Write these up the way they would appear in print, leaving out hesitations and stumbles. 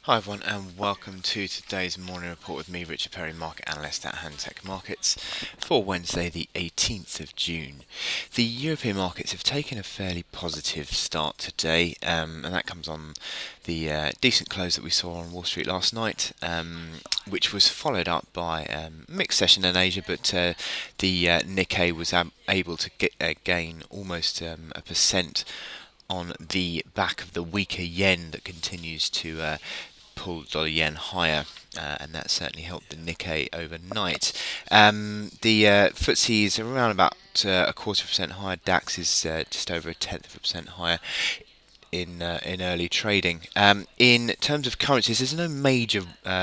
Hi everyone and welcome to today's morning report with me, Richard Perry, market analyst at Handtech Markets for Wednesday the 18th of June. The European markets have taken a fairly positive start today, and that comes on the decent close that we saw on Wall Street last night, which was followed up by a mixed session in Asia, but the Nikkei was able to gain almost a percent on the back of the weaker yen that continues to pull dollar yen higher, and that certainly helped the Nikkei overnight. The FTSE is around about a quarter of a percent higher. DAX is just over a tenth of a percent higher in early trading. In terms of currencies, there's no major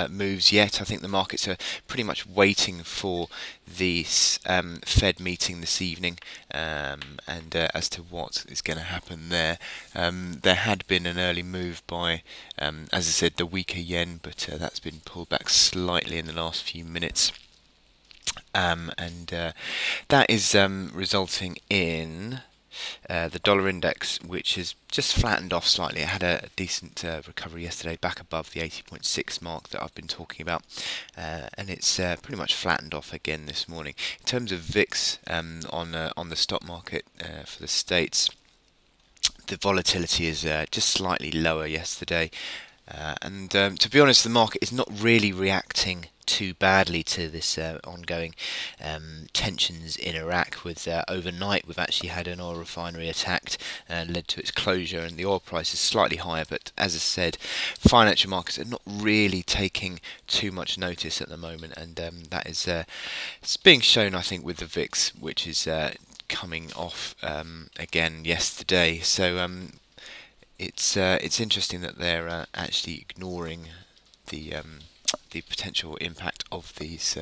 moves yet. I think the markets are pretty much waiting for the Fed meeting this evening, and as to what is going to happen there. There had been an early move by, as I said, the weaker yen, but that's been pulled back slightly in the last few minutes. And that is resulting in the dollar index, which has just flattened off slightly. It had a decent recovery yesterday, back above the 80.6 mark that I've been talking about, and it's pretty much flattened off again this morning. In terms of VIX on the stock market for the States, the volatility is just slightly lower yesterday. And to be honest, the market is not really reacting too badly to this ongoing tensions in Iraq. With overnight, we've actually had an oil refinery attacked and led to its closure, and the oil price is slightly higher. But as I said, financial markets are not really taking too much notice at the moment, and that is it's being shown, I think, with the VIX, which is coming off again yesterday. So it's interesting that they're actually ignoring the potential impact of this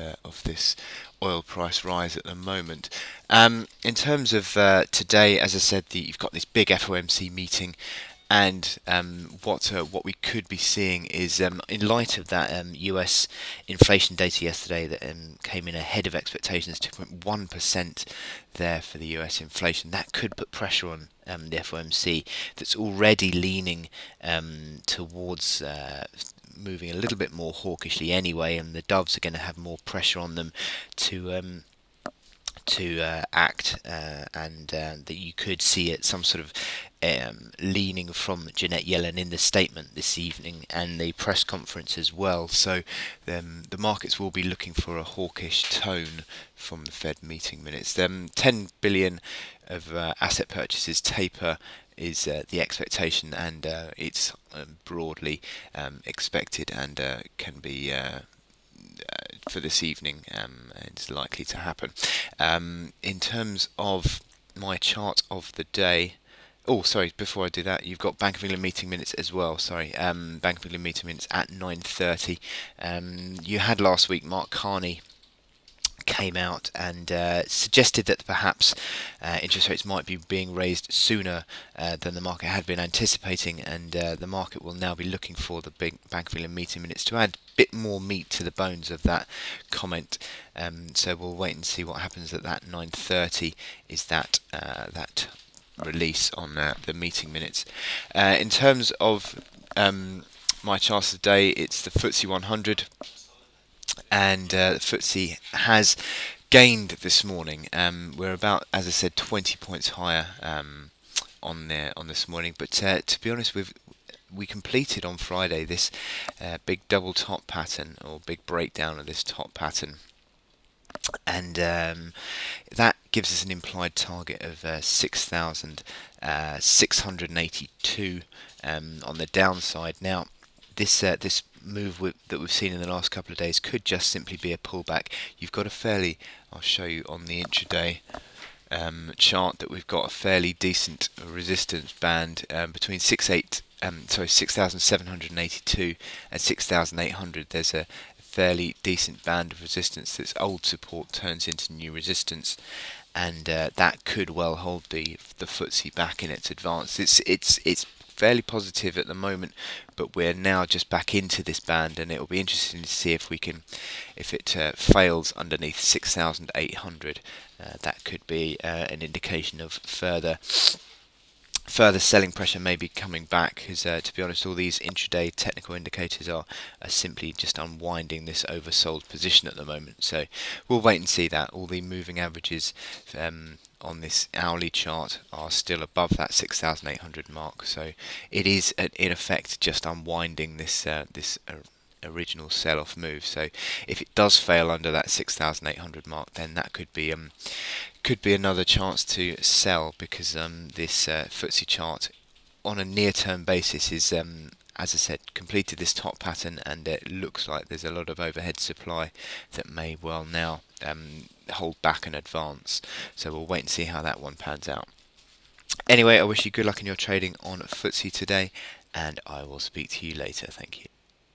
oil price rise at the moment. In terms of today, as I said, you've got this big FOMC meeting. And what we could be seeing is, in light of that US inflation data yesterday that came in ahead of expectations, 2.1% there for the US inflation, that could put pressure on the FOMC, that's already leaning towards moving a little bit more hawkishly anyway, and the doves are going to have more pressure on them to act, and that you could see it some sort of leaning from Janet Yellen in the statement this evening and the press conference as well. So the markets will be looking for a hawkish tone from the Fed meeting minutes. 10 billion of asset purchases taper is the expectation, and it's broadly expected, and can be for this evening. It's likely to happen. In terms of my chart of the day. Oh, sorry, before I do that, you've got Bank of England meeting minutes as well. Sorry, Bank of England meeting minutes at 9:30. You had last week Mark Carney came out and suggested that perhaps interest rates might be being raised sooner than the market had been anticipating, and the market will now be looking for the big Bank of England meeting minutes to add a bit more meat to the bones of that comment. So we'll wait and see what happens at that 9:30. Is that release on the meeting minutes? In terms of my chart of the day, it's the FTSE 100. And the FTSE has gained this morning. We're about, as I said, 20 points higher on this morning. But to be honest, we completed on Friday this big double top pattern, or big breakdown of this top pattern, and that gives us an implied target of 6,682 on the downside. Now, this move that we've seen in the last couple of days could just simply be a pullback. You've got a fairly, I'll show you on the intraday chart, that we've got a fairly decent resistance band between 6,782 and 6,800. There's a fairly decent band of resistance. This old support turns into new resistance, and that could well hold the FTSE back in its advance. It's fairly positive at the moment, but we're now just back into this band, and it will be interesting to see if it fails underneath 6,800. That could be an indication of further further selling pressure may be coming back because, to be honest, all these intraday technical indicators are simply just unwinding this oversold position at the moment. So we'll wait and see that. All the moving averages on this hourly chart are still above that 6,800 mark. So it is, in effect, just unwinding this original sell-off move. So if it does fail under that 6,800 mark, then that could be another chance to sell because this FTSE chart on a near-term basis is, as I said, completed this top pattern, and it looks like there's a lot of overhead supply that may well now hold back and advance. So we'll wait and see how that one pans out. Anyway, I wish you good luck in your trading on FTSE today, and I will speak to you later. Thank you.